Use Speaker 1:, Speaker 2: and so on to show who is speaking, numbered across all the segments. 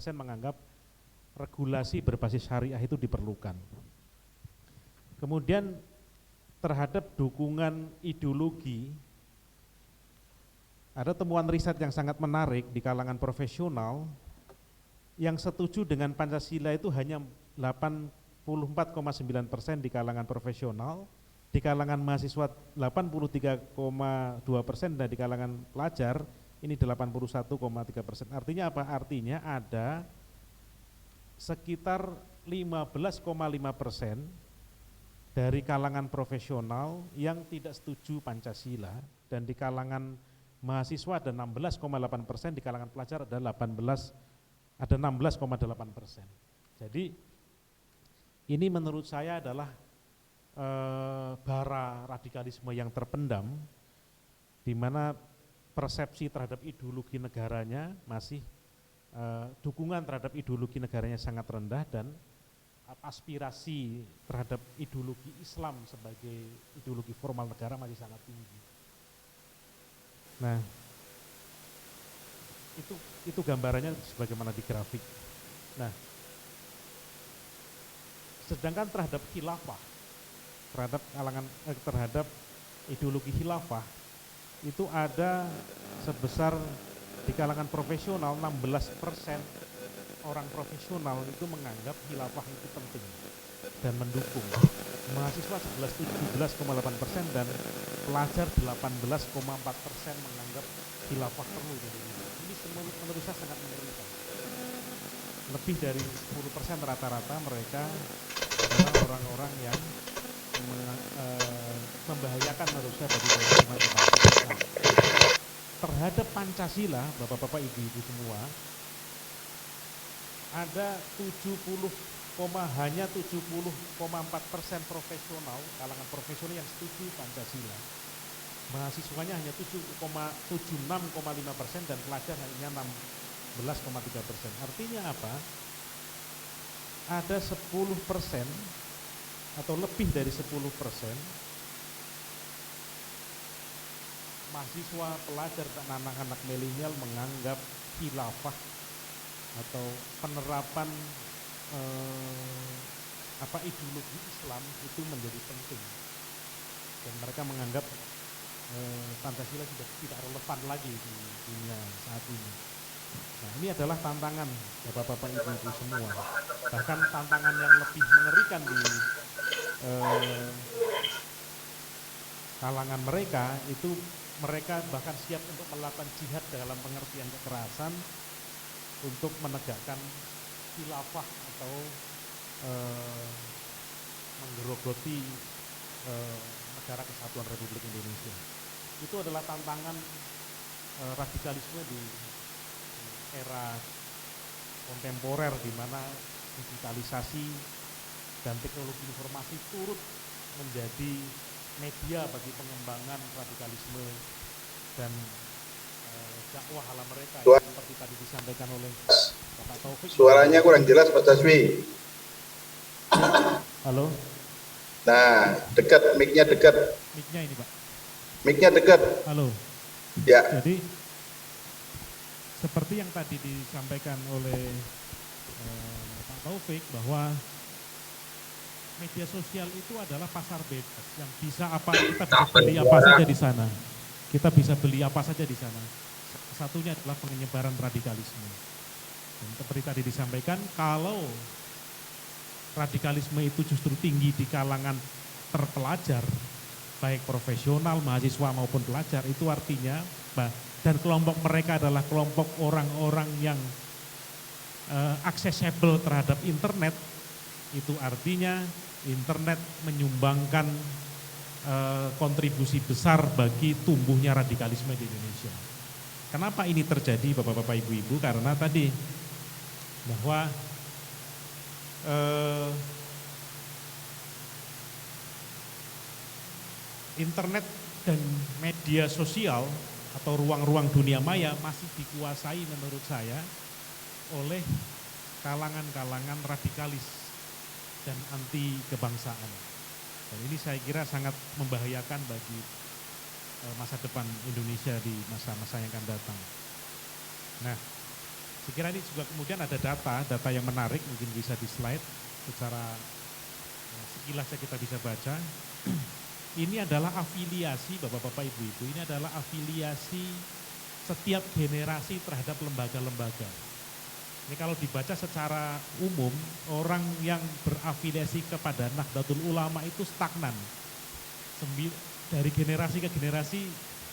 Speaker 1: saya menganggap regulasi berbasis syariah itu diperlukan. Kemudian terhadap dukungan ideologi, ada temuan riset yang sangat menarik di kalangan profesional yang setuju dengan Pancasila itu hanya 84,9% di kalangan profesional, di kalangan mahasiswa 83,2%, dan di kalangan pelajar ini 81,3%. Artinya apa? Artinya ada sekitar 15,5% dari kalangan profesional yang tidak setuju Pancasila, dan di kalangan mahasiswa ada 16,8%, di kalangan pelajar ada 16,8%. Jadi ini menurut saya adalah bara radikalisme yang terpendam, di mana persepsi terhadap ideologi negaranya masih dukungan terhadap ideologi negaranya sangat rendah, dan aspirasi terhadap ideologi Islam sebagai ideologi formal negara masih sangat tinggi. Nah, itu gambarannya sebagaimana di grafik. Nah, sedangkan terhadap khilafah, terhadap ideologi khilafah itu ada sebesar di kalangan profesional 16% orang profesional itu menganggap khilafah itu penting dan mendukung. Mahasiswa 17,8% dan pelajar 18,4% menganggap khilafah perlu. Ini menurut saya sangat mengerikan. Lebih dari 10% rata-rata mereka adalah orang-orang yang membahayakan menurut saya bagi kehidupan berbangsa. Terhadap Pancasila, bapak-bapak, ibu-ibu semua, ada hanya 70,4% profesional, kalangan profesional yang setuju Pancasila. Mahasiswanya hanya 76,5% dan pelajar hanya 16,3%. Artinya apa? Ada 10% atau lebih dari 10% mahasiswa, pelajar, dan anak-anak milenial menganggap khilafah atau penerapan ideologi Islam itu menjadi penting, dan mereka menganggap Pancasila sudah tidak relevan lagi di dunia saat ini. Nah, ini adalah tantangan bapak-bapak, ibu-ibu semua. Bahkan tantangan yang lebih mengerikan di kalangan mereka itu, mereka bahkan siap untuk melakukan jihad dalam pengertian kekerasan untuk menegakkan khilafah atau menggerogoti negara kesatuan Republik Indonesia. Itu adalah tantangan radikalisme di era kontemporer, di mana digitalisasi dan teknologi informasi turut menjadi media bagi pengembangan radikalisme dan dakwah ala mereka, yang seperti tadi disampaikan oleh Bapak Taufik.
Speaker 2: Suaranya kurang jelas Pak Taswi.
Speaker 1: Halo?
Speaker 2: Nah, dekat, mic-nya dekat.
Speaker 1: Mic-nya ini Pak.
Speaker 2: Mic-nya dekat.
Speaker 1: Halo?
Speaker 2: Ya.
Speaker 1: Jadi seperti yang tadi disampaikan oleh Pak Taufik, bahwa media sosial itu adalah pasar bebas yang bisa kita bisa beli apa saja di sana. Kita bisa beli apa saja di sana. Satunya adalah penyebaran radikalisme. Dan seperti tadi disampaikan, kalau radikalisme itu justru tinggi di kalangan terpelajar, baik profesional, mahasiswa maupun pelajar, itu artinya dan kelompok mereka adalah kelompok orang-orang yang aksesibel terhadap internet, itu artinya internet menyumbangkan kontribusi besar bagi tumbuhnya radikalisme di Indonesia. Kenapa ini terjadi bapak-bapak, ibu-ibu? Karena tadi bahwa internet dan media sosial atau ruang-ruang dunia maya masih dikuasai menurut saya oleh kalangan-kalangan radikalis dan anti kebangsaan. Dan ini saya kira sangat membahayakan bagi masa depan Indonesia di masa-masa yang akan datang. Nah, Dikira ini juga kemudian ada data yang menarik, mungkin bisa di slide secara sekilas kita bisa baca. Ini adalah afiliasi Bapak-bapak Ibu-ibu, ini adalah afiliasi setiap generasi terhadap lembaga-lembaga. Ini kalau dibaca secara umum, orang yang berafiliasi kepada Nahdlatul Ulama itu stagnan. Dari generasi ke generasi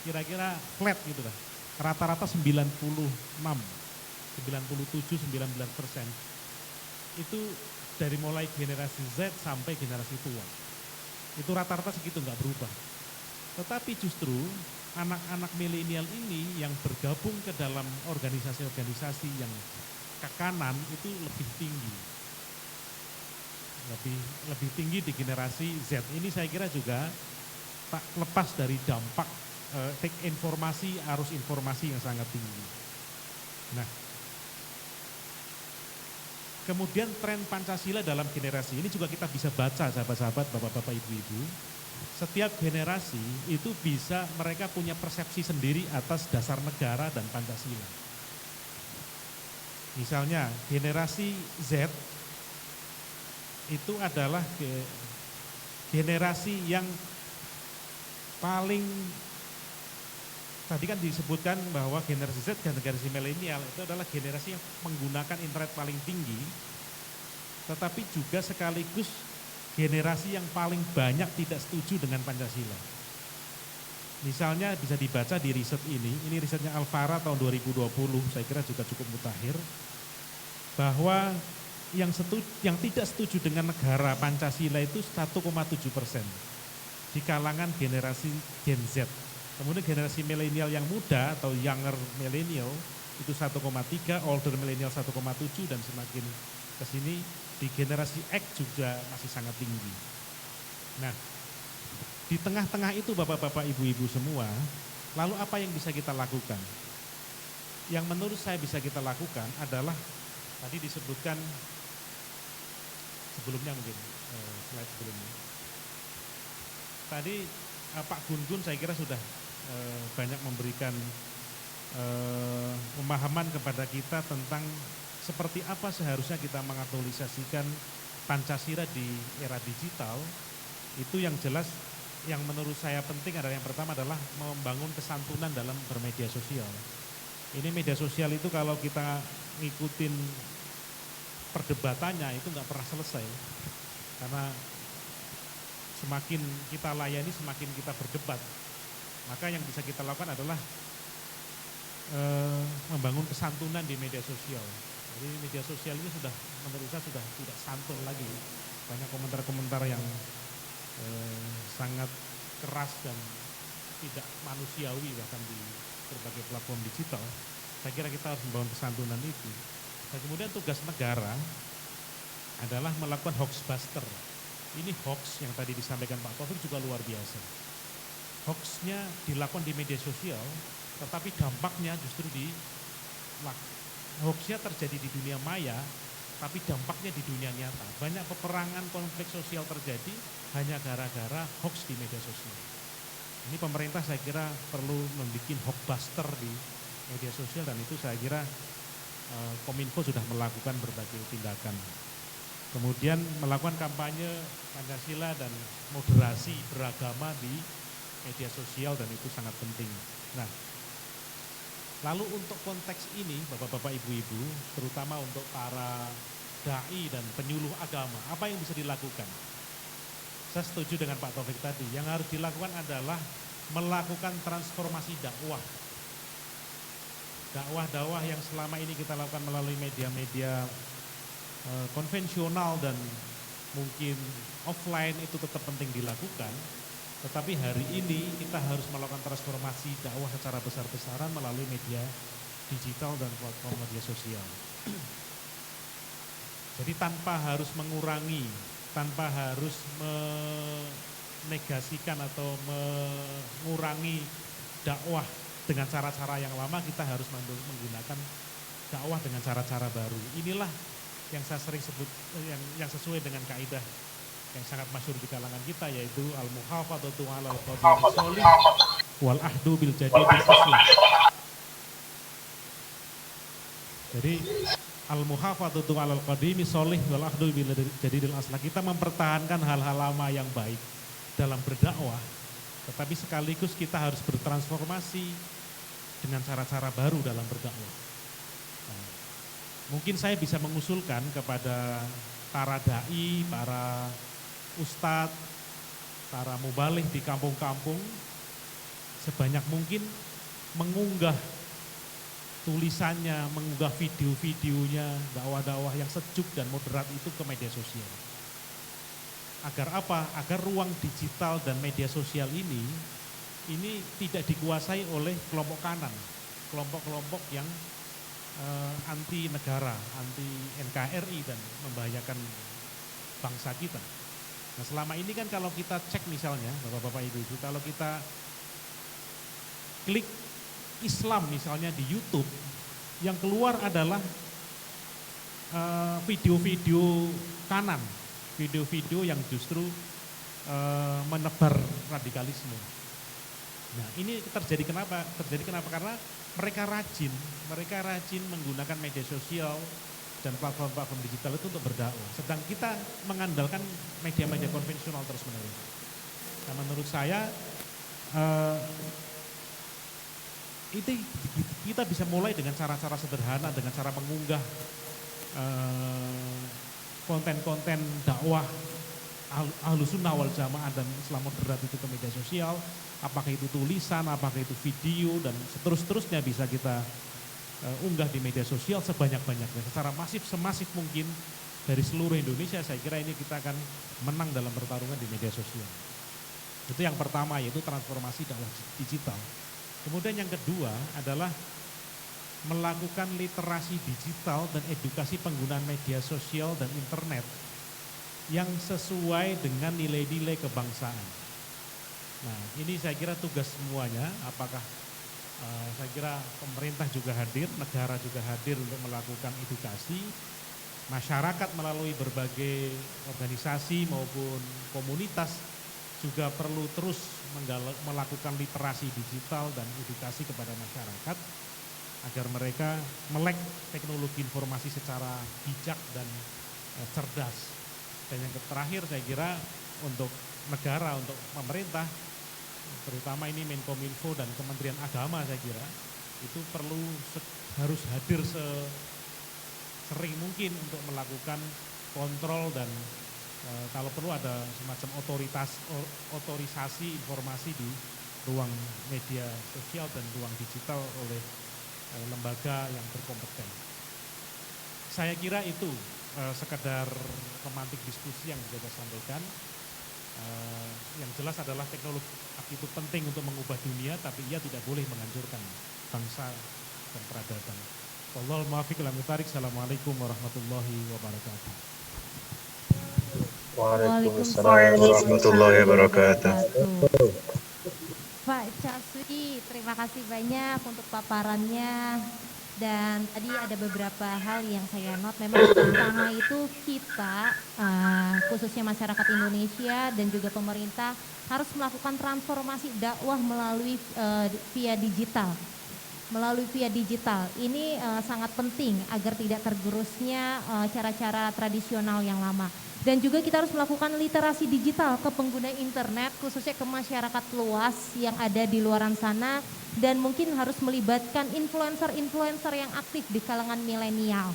Speaker 1: kira-kira flat gitu lah. Rata-rata 97-99%. Itu dari mulai generasi Z sampai generasi tua. Itu rata-rata segitu nggak berubah. Tetapi justru anak-anak milenial ini yang bergabung ke dalam organisasi-organisasi yang ke kanan itu lebih tinggi. Lebih tinggi di generasi Z. Ini saya kira juga tak lepas dari dampak informasi, arus informasi yang sangat tinggi. Nah, kemudian tren Pancasila dalam generasi ini juga kita bisa baca sahabat-sahabat, bapak-bapak, ibu-ibu. Setiap generasi itu bisa mereka punya persepsi sendiri atas dasar negara dan Pancasila. Misalnya generasi Z itu adalah generasi yang paling, tadi kan disebutkan bahwa generasi Z dan generasi milenial itu adalah generasi yang menggunakan internet paling tinggi, tetapi juga sekaligus generasi yang paling banyak tidak setuju dengan Pancasila. Misalnya bisa dibaca di riset ini risetnya Alfara tahun 2020, saya kira juga cukup mutakhir, bahwa yang tidak setuju dengan negara Pancasila itu 1,7% di kalangan generasi Gen Z. Kemudian generasi milenial yang muda atau younger milenial itu 1,3, older milenial 1,7, dan semakin ke sini di generasi X juga masih sangat tinggi. Nah, di tengah-tengah itu bapak-bapak, ibu-ibu semua, lalu apa yang bisa kita lakukan? Yang menurut saya bisa kita lakukan adalah tadi disebutkan sebelumnya, mungkin slide sebelumnya. Tadi Pak Gun-Gun saya kira sudah banyak memberikan pemahaman kepada kita tentang seperti apa seharusnya kita mengaktualisasikan Pancasila di era digital. Itu yang jelas, yang menurut saya penting adalah yang pertama adalah membangun kesantunan dalam bermedia sosial. Ini media sosial itu kalau kita ngikutin perdebatannya itu nggak pernah selesai, karena semakin kita layani semakin kita berdebat. Maka yang bisa kita lakukan adalah membangun kesantunan di media sosial. Jadi media sosial ini sudah, menurut saya sudah tidak santun lagi. Banyak komentar-komentar yang sangat keras dan tidak manusiawi bahkan di berbagai platform digital. Saya kira kita harus membangun kesantunan itu. Dan kemudian tugas negara adalah melakukan hoax buster. Ini hoax yang tadi disampaikan Pak Taufik juga luar biasa. Hoaxnya dilakukan di media sosial, tetapi dampaknya justru hoaxnya terjadi di dunia maya, tapi dampaknya di dunia nyata. Banyak peperangan, konflik sosial terjadi hanya gara-gara hoax di media sosial. Ini pemerintah saya kira perlu membuat hoax buster di media sosial, dan itu saya kira Kominfo sudah melakukan berbagai tindakan. Kemudian melakukan kampanye Pancasila dan moderasi beragama di media sosial, dan itu sangat penting. Nah, lalu untuk konteks ini bapak-bapak, ibu-ibu, terutama untuk para dai dan penyuluh agama, apa yang bisa dilakukan? Saya setuju dengan Pak Taufik tadi, yang harus dilakukan adalah melakukan transformasi dakwah. Dakwah-dakwah yang selama ini kita lakukan melalui media-media konvensional dan mungkin offline itu tetap penting dilakukan, tetapi hari ini kita harus melakukan transformasi dakwah secara besar-besaran melalui media digital dan platform media sosial. Jadi tanpa harus mengurangi, tanpa harus menegasikan atau mengurangi dakwah dengan cara-cara yang lama, kita harus menggunakan dakwah dengan cara-cara baru. Inilah yang saya sering sebut, yang sesuai dengan kaidah yang sangat masyhur di kalangan kita, yaitu al-muhafadzatu 'alal qawli sholih wal ahdu bil jadidil islah. Jadi al-muhafadzatu 'alal qadimi sholih wal akhdu bil jadidil aslah. Kita mempertahankan hal-hal lama yang baik dalam berdakwah, tetapi sekaligus kita harus bertransformasi dengan cara-cara baru dalam berdakwah. Nah, mungkin saya bisa mengusulkan kepada para dai, para ustadz, para mubaligh di kampung-kampung sebanyak mungkin mengunggah tulisannya, mengunggah video-videonya, dakwah-dakwah yang sejuk dan moderat itu ke media sosial. Agar apa? Agar ruang digital dan media sosial ini tidak dikuasai oleh kelompok kanan, kelompok-kelompok yang anti negara, anti NKRI dan membahayakan bangsa kita. Nah, selama ini kan kalau kita cek misalnya, Bapak-bapak Ibu-ibu, kalau kita klik Islam misalnya di YouTube, yang keluar adalah video-video kanan, video-video yang justru menebar radikalisme. Nah, ini terjadi kenapa? Karena mereka rajin menggunakan media sosial dan platform-platform digital itu untuk berdakwah. Sedang kita mengandalkan media-media konvensional terus-menerus. Nah, menurut saya itu kita bisa mulai dengan cara-cara sederhana, dengan cara mengunggah konten-konten dakwah Ahlus Sunnah wal Jamaah dan Islam moderat itu ke media sosial, apakah itu tulisan, apakah itu video, dan seterusnya bisa kita unggah di media sosial sebanyak-banyaknya, secara masif, semasif mungkin dari seluruh Indonesia. Saya kira ini kita akan menang dalam pertarungan di media sosial. Itu yang pertama, yaitu transformasi dakwah digital. Kemudian yang kedua adalah melakukan literasi digital dan edukasi penggunaan media sosial dan internet yang sesuai dengan nilai-nilai kebangsaan. Nah, ini saya kira tugas semuanya, apakah saya kira pemerintah juga hadir, negara juga hadir untuk melakukan edukasi, masyarakat melalui berbagai organisasi maupun komunitas juga perlu terus melakukan literasi digital dan edukasi kepada masyarakat agar mereka melek teknologi informasi secara bijak dan cerdas. Dan yang terakhir saya kira untuk negara, untuk pemerintah, terutama ini Menkominfo dan Kementerian Agama, saya kira itu harus hadir sering mungkin untuk melakukan kontrol dan kalau perlu ada semacam otorisasi informasi di ruang media sosial dan ruang digital oleh lembaga yang berkompeten. Saya kira itu sekedar pemantik diskusi yang bisa saya sampaikan. Yang jelas adalah teknologi itu penting untuk mengubah dunia, tapi ia tidak boleh menghancurkan bangsa dan peradaban. Wallahul muwaffiq ila aqwamit. Assalamualaikum warahmatullahi wabarakatuh.
Speaker 3: Waalaikumsalam warahmatullahi wabarakatuh.
Speaker 4: Pak Caswi, terima kasih banyak untuk paparannya. Dan tadi ada beberapa hal yang saya not. Memang pertama itu kita, khususnya masyarakat Indonesia dan juga pemerintah harus melakukan transformasi dakwah melalui via digital. Ini sangat penting agar tidak tergerusnya cara-cara tradisional yang lama. Dan juga kita harus melakukan literasi digital ke pengguna internet, khususnya ke masyarakat luas yang ada di luaran sana, dan mungkin harus melibatkan influencer-influencer yang aktif di kalangan milenial.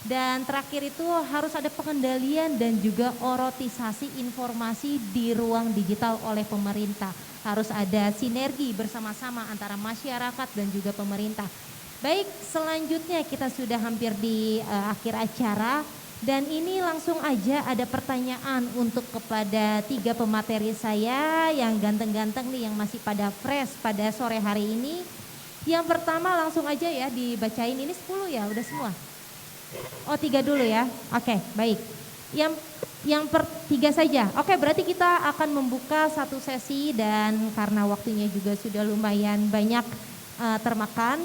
Speaker 4: Dan terakhir itu harus ada pengendalian dan juga orotisasi informasi di ruang digital oleh pemerintah. Harus ada sinergi bersama-sama antara masyarakat dan juga pemerintah. Baik, selanjutnya kita sudah hampir di akhir acara. Dan ini langsung aja ada pertanyaan untuk kepada 3 pemateri saya yang ganteng-ganteng nih, yang masih pada fresh pada sore hari ini. Yang pertama langsung aja ya dibacain, ini 10 ya, udah semua? Oh 3 dulu ya, oke baik. Yang 3 saja, oke berarti kita akan membuka satu sesi dan karena waktunya juga sudah lumayan banyak termakan.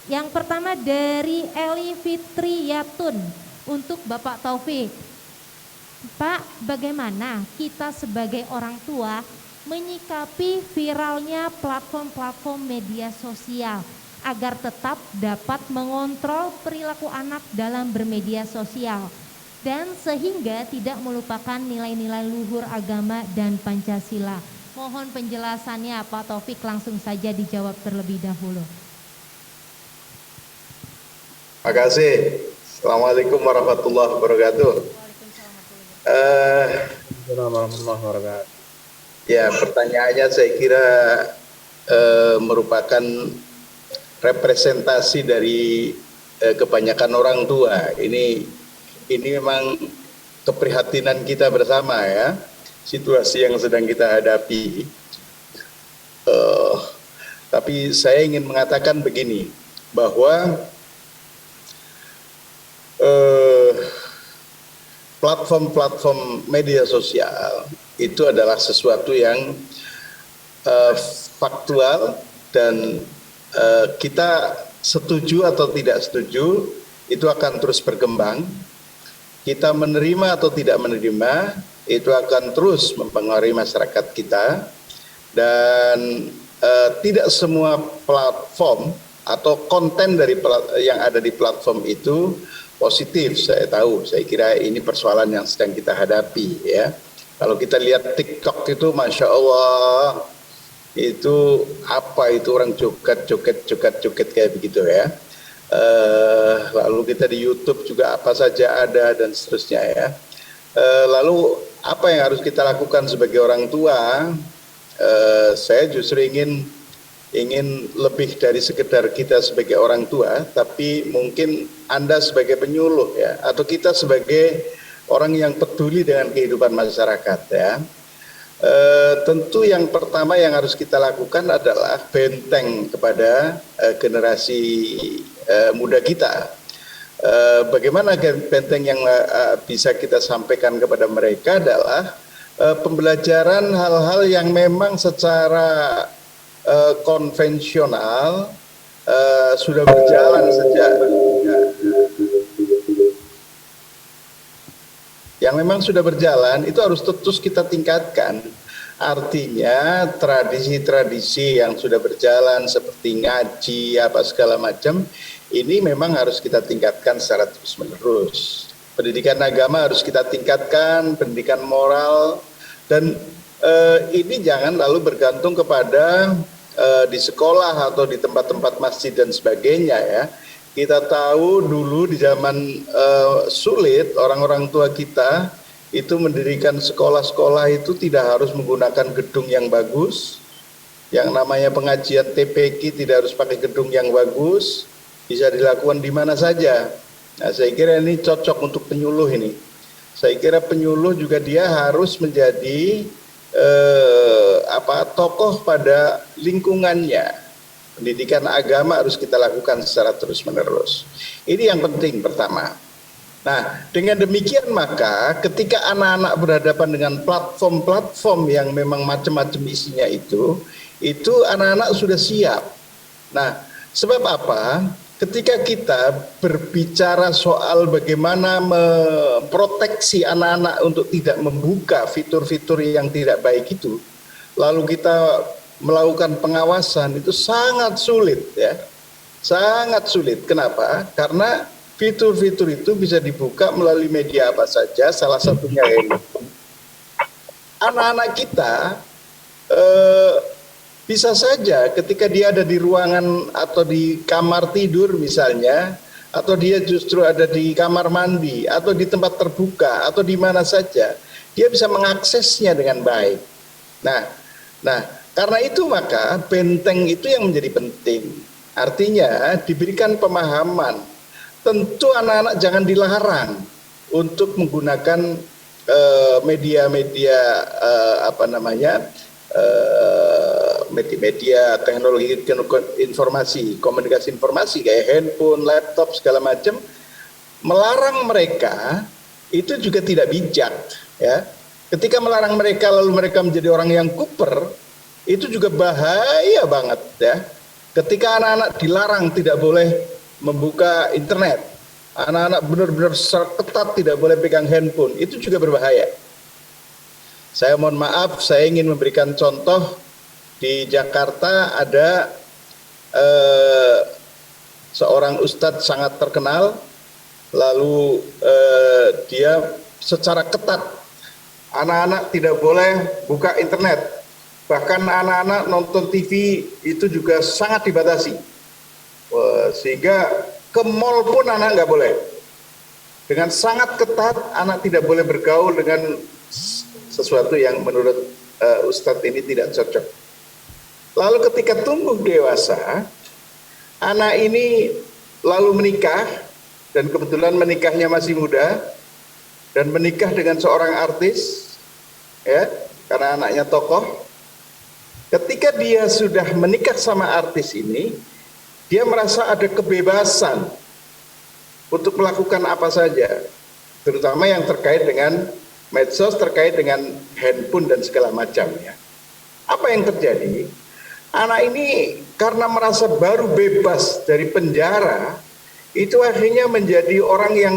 Speaker 4: Yang pertama dari Eli Fitriyatun untuk Bapak Taufik. Pak, bagaimana kita sebagai orang tua menyikapi viralnya platform-platform media sosial agar tetap dapat mengontrol perilaku anak dalam bermedia sosial dan sehingga tidak melupakan nilai-nilai luhur agama dan Pancasila. Mohon penjelasannya Pak Taufik, langsung saja dijawab terlebih dahulu.
Speaker 2: Terima kasih. Assalamualaikum warahmatullahi wabarakatuh.
Speaker 3: Assalamualaikum warahmatullahi wabarakatuh.
Speaker 2: Ya, pertanyaannya saya kira merupakan representasi dari kebanyakan orang tua. Ini memang keprihatinan kita bersama ya, situasi yang sedang kita hadapi. Tapi saya ingin mengatakan begini, bahwa platform-platform media sosial itu adalah sesuatu yang faktual dan kita setuju atau tidak setuju itu akan terus berkembang. Kita menerima atau tidak menerima itu akan terus mempengaruhi masyarakat kita, dan tidak semua platform atau konten dari yang ada di platform itu positif. Saya tahu, saya kira ini persoalan yang sedang kita hadapi ya. Kalau kita lihat TikTok itu, Masya Allah, itu apa itu orang joget kayak begitu ya. Lalu kita di YouTube juga apa saja ada dan seterusnya ya. Lalu apa yang harus kita lakukan sebagai orang tua? Saya justru ingin lebih dari sekedar kita sebagai orang tua, tapi mungkin Anda sebagai penyuluh ya, atau kita sebagai orang yang peduli dengan kehidupan masyarakat ya. Tentu yang pertama yang harus kita lakukan adalah benteng kepada generasi muda kita. Bagaimana benteng yang bisa kita sampaikan kepada mereka adalah pembelajaran hal-hal yang memang secara konvensional sudah berjalan sejak yang memang sudah berjalan, itu harus terus kita tingkatkan. Artinya tradisi-tradisi yang sudah berjalan seperti ngaji apa segala macam ini memang harus kita tingkatkan secara terus-menerus. Pendidikan agama harus kita tingkatkan, pendidikan moral, dan ini jangan lalu bergantung kepada di sekolah atau di tempat-tempat masjid dan sebagainya ya. Kita tahu dulu di zaman sulit, orang-orang tua kita itu mendirikan sekolah-sekolah itu tidak harus menggunakan gedung yang bagus. Yang namanya pengajian TPQ tidak harus pakai gedung yang bagus, bisa dilakukan di mana saja. Nah, saya kira ini cocok untuk penyuluh ini. Saya kira penyuluh juga dia harus menjadi tokoh pada lingkungannya. Pendidikan agama harus kita lakukan secara terus-menerus. Ini yang penting pertama. Nah, dengan demikian maka ketika anak-anak berhadapan dengan platform-platform yang memang macam-macam isinya itu anak-anak sudah siap. Nah, sebab apa? Ketika kita berbicara soal bagaimana memproteksi anak-anak untuk tidak membuka fitur-fitur yang tidak baik itu, lalu kita melakukan pengawasan, itu sangat sulit ya, sangat sulit. Kenapa? Karena fitur-fitur itu bisa dibuka melalui media apa saja, salah satunya handphone. Anak-anak kita bisa saja ketika dia ada di ruangan atau di kamar tidur misalnya, atau dia justru ada di kamar mandi atau di tempat terbuka atau di mana saja, dia bisa mengaksesnya dengan baik. Nah, karena itu maka benteng itu yang menjadi penting. Artinya diberikan pemahaman. Tentu anak-anak jangan dilarang untuk menggunakan media-media media teknologi informasi, komunikasi informasi kayak handphone, laptop segala macam. Melarang mereka itu juga tidak bijak ya. Ketika melarang mereka lalu mereka menjadi orang yang kuper, itu juga bahaya banget ya. Ketika anak-anak dilarang tidak boleh membuka internet, anak-anak benar-benar secara ketat tidak boleh pegang handphone, itu juga berbahaya. Saya mohon maaf, saya ingin memberikan contoh. Di Jakarta ada seorang ustadz sangat terkenal, lalu dia secara ketat anak-anak tidak boleh buka internet, bahkan anak-anak nonton TV itu juga sangat dibatasi. Sehingga ke mall pun anak nggak boleh. Dengan sangat ketat, anak tidak boleh bergaul dengan sesuatu yang menurut Ustadz ini tidak cocok. Lalu ketika tumbuh dewasa, anak ini lalu menikah, dan kebetulan menikahnya masih muda, dan menikah dengan seorang artis, ya, karena anaknya tokoh. Ketika dia sudah menikah sama artis ini, dia merasa ada kebebasan untuk melakukan apa saja, terutama yang terkait dengan medsos, terkait dengan handphone dan segala macam, ya. Apa yang terjadi? Anak ini karena merasa baru bebas dari penjara, itu akhirnya menjadi orang yang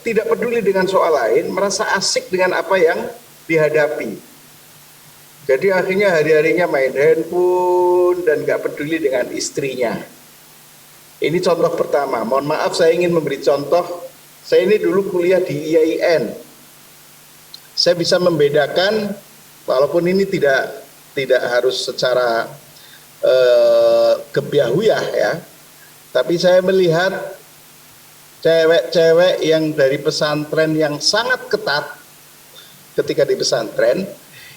Speaker 2: tidak peduli dengan soal lain, merasa asik dengan apa yang dihadapi. Jadi akhirnya hari-harinya main handphone dan nggak peduli dengan istrinya. Ini contoh pertama. Mohon maaf, saya ingin memberi contoh. Saya ini dulu kuliah di IAIN. Saya bisa membedakan, walaupun ini tidak harus secara gebyahuyah, ya. Tapi saya melihat cewek-cewek yang dari pesantren yang sangat ketat ketika di pesantren,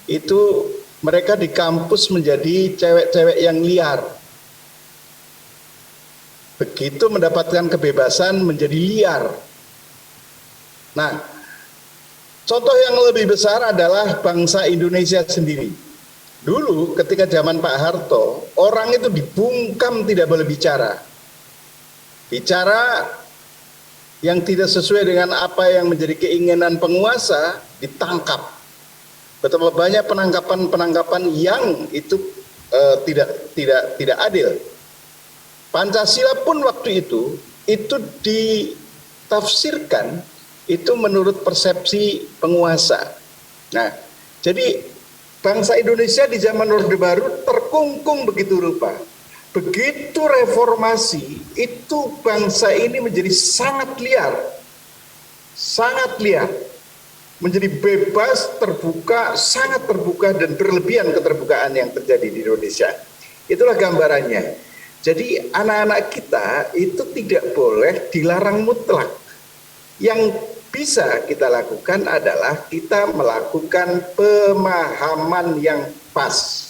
Speaker 2: itu mereka di kampus menjadi cewek-cewek yang liar. Begitu mendapatkan kebebasan menjadi liar. Nah, contoh yang lebih besar adalah bangsa Indonesia sendiri. Dulu ketika zaman Pak Harto, orang itu dibungkam tidak boleh bicara. Bicara yang tidak sesuai dengan apa yang menjadi keinginan penguasa ditangkap. Betapa banyak penangkapan yang itu tidak adil. Pancasila pun waktu itu ditafsirkan itu menurut persepsi penguasa. Nah, jadi bangsa Indonesia di zaman Orde Baru terkungkung begitu rupa. Begitu reformasi, itu bangsa ini menjadi sangat liar. Sangat liar. Menjadi bebas, terbuka, sangat terbuka, dan berlebihan keterbukaan yang terjadi di Indonesia. Itulah gambarannya. Jadi anak-anak kita itu tidak boleh dilarang mutlak. Yang bisa kita lakukan adalah kita melakukan pemahaman yang pas.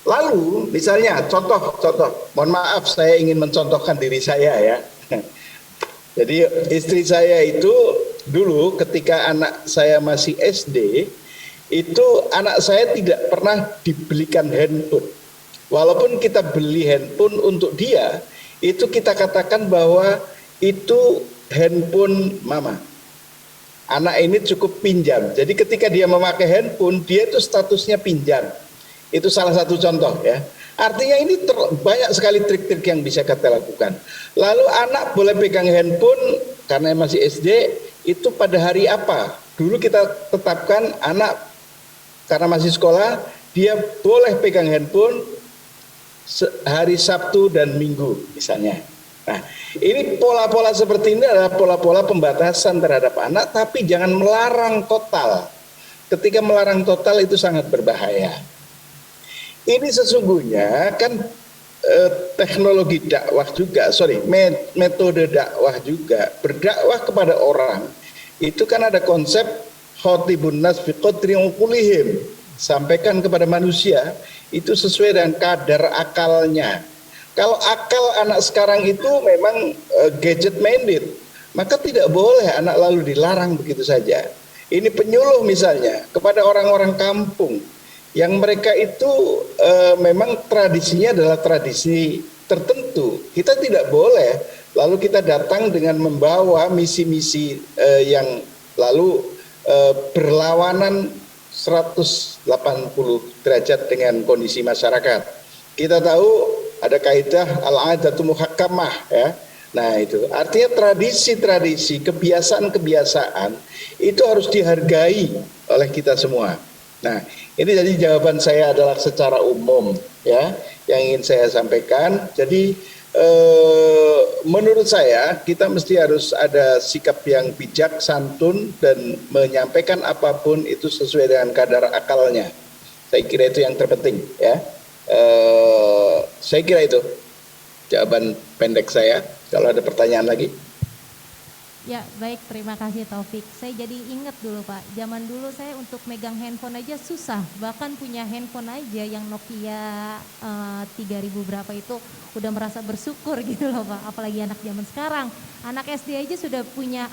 Speaker 2: Lalu misalnya contoh, mohon maaf saya ingin mencontohkan diri saya, ya. Jadi istri saya itu dulu ketika anak saya masih SD, itu anak saya tidak pernah dibelikan handphone. Walaupun kita beli handphone untuk dia, itu kita katakan bahwa itu handphone mama. Anak ini cukup pinjam. Jadi ketika dia memakai handphone, dia itu statusnya pinjam. Itu salah satu contoh, ya. Artinya ini banyak sekali trik-trik yang bisa kita lakukan. Lalu anak boleh pegang handphone karena masih SD, itu pada hari apa? Dulu kita tetapkan anak karena masih sekolah, dia boleh pegang handphone hari Sabtu dan Minggu misalnya. Nah, ini pola-pola seperti ini adalah pola-pola pembatasan terhadap anak, tapi jangan melarang total. Ketika melarang total itu sangat berbahaya. Ini sesungguhnya kan teknologi dakwah juga, metode dakwah juga. Berdakwah kepada orang, itu kan ada konsep khotibun nas bi qadri uqulihim. Sampaikan kepada manusia, itu sesuai dengan kadar akalnya. Kalau akal anak sekarang itu memang gadget minded, maka tidak boleh anak lalu dilarang begitu saja. Ini penyuluh misalnya kepada orang-orang kampung, yang mereka itu memang tradisinya adalah tradisi tertentu. Kita tidak boleh lalu kita datang dengan membawa misi-misi yang lalu berlawanan 180 derajat dengan kondisi masyarakat. Kita tahu ada kaidah al-adatu muhakkamah, ya. Nah, itu artinya tradisi-tradisi, kebiasaan-kebiasaan itu harus dihargai oleh kita semua. Nah, ini jadi jawaban saya adalah secara umum, ya, yang ingin saya sampaikan. Jadi menurut saya kita mesti harus ada sikap yang bijak, santun, dan menyampaikan apapun itu sesuai dengan kadar akalnya. Saya kira itu yang terpenting ya. Saya kira itu jawaban pendek saya. Kalau ada pertanyaan lagi.
Speaker 4: Ya baik, terima kasih Taufik. Saya jadi ingat dulu Pak, zaman dulu saya untuk megang handphone aja susah. Bahkan punya handphone aja yang Nokia 3000 berapa itu udah merasa bersyukur gitu loh Pak. Apalagi anak zaman sekarang. Anak SD aja sudah punya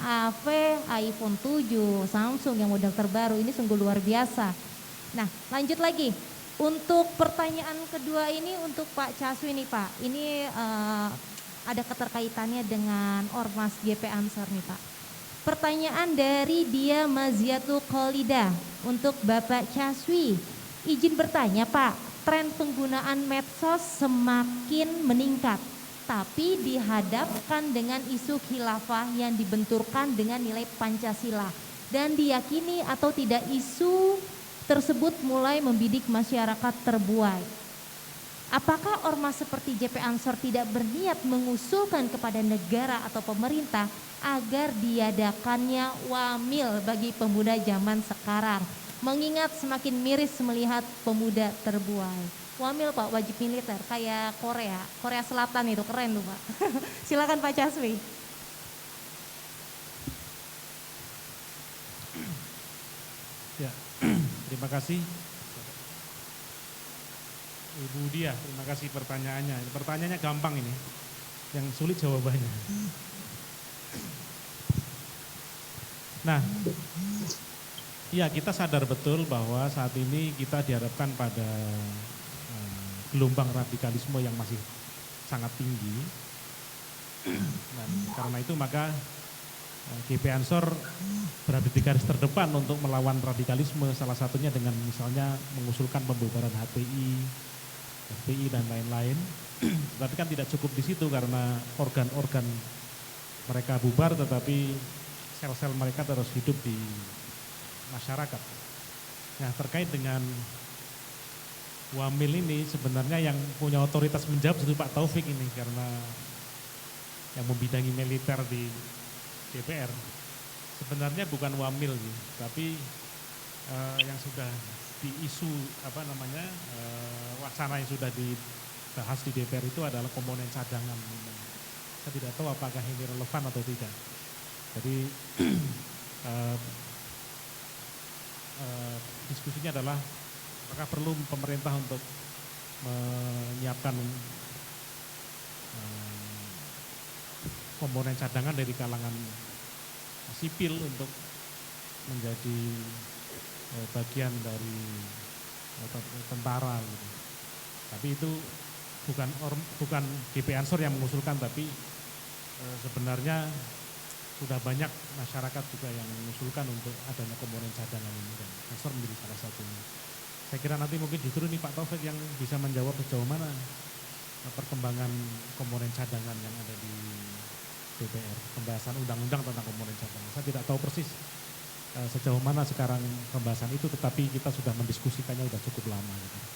Speaker 4: iPhone 7, Samsung yang model terbaru. Ini sungguh luar biasa. Nah lanjut lagi. Untuk pertanyaan kedua ini untuk Pak Caswi nih Pak. Ini ada keterkaitannya dengan Ormas GP Ansor nih Pak. Pertanyaan dari Dia Maziatul Khalida untuk Bapak Caswi. Izin bertanya Pak, tren penggunaan medsos semakin meningkat, tapi dihadapkan dengan isu khilafah yang dibenturkan dengan nilai Pancasila. Dan diyakini atau tidak isu tersebut mulai membidik masyarakat terbuai. Apakah ormas seperti JP Ansor tidak berniat mengusulkan kepada negara atau pemerintah agar diadakannya wamil bagi pemuda zaman sekarang? Mengingat semakin miris melihat pemuda terbuai. Wamil Pak, wajib militer kayak Korea Selatan itu keren tuh Pak. Silakan Pak Caswi.
Speaker 1: Ya, terima kasih. Ibu Dia, terima kasih pertanyaannya. Pertanyaannya gampang ini, yang sulit jawabannya. Nah, ya kita sadar betul bahwa saat ini kita dihadapkan pada gelombang radikalisme yang masih sangat tinggi. Dan karena itu maka GP Ansor berada di garis terdepan untuk melawan radikalisme, salah satunya dengan misalnya mengusulkan pembubaran HTI, FPI dan lain-lain. Tapi kan tidak cukup di situ karena organ-organ mereka bubar tetapi sel-sel mereka terus hidup di masyarakat. Nah terkait dengan wamil ini sebenarnya yang punya otoritas menjawab itu Pak Taufik ini karena yang membidangi militer di DPR. Sebenarnya bukan wamil sih, tapi yang sudah diisu wacana yang sudah dibahas di DPR itu adalah komponen cadangan. Saya tidak tahu apakah ini relevan atau tidak. Jadi diskusinya adalah apakah perlu pemerintah untuk menyiapkan komponen cadangan dari kalangan sipil untuk menjadi bagian dari tentara gitu. Tapi itu bukan GP Ansor yang mengusulkan, tapi sebenarnya sudah banyak masyarakat juga yang mengusulkan untuk adanya komponen cadangan ini dan Ansor menjadi salah satunya. Saya kira nanti mungkin justru ini Pak Taufik yang bisa menjawab sejauh mana perkembangan komponen cadangan yang ada di DPR, pembahasan undang-undang tentang komponen cadangan. Saya tidak tahu persis sejauh mana sekarang pembahasan itu, tetapi kita sudah mendiskusikannya sudah cukup lama. Gitu.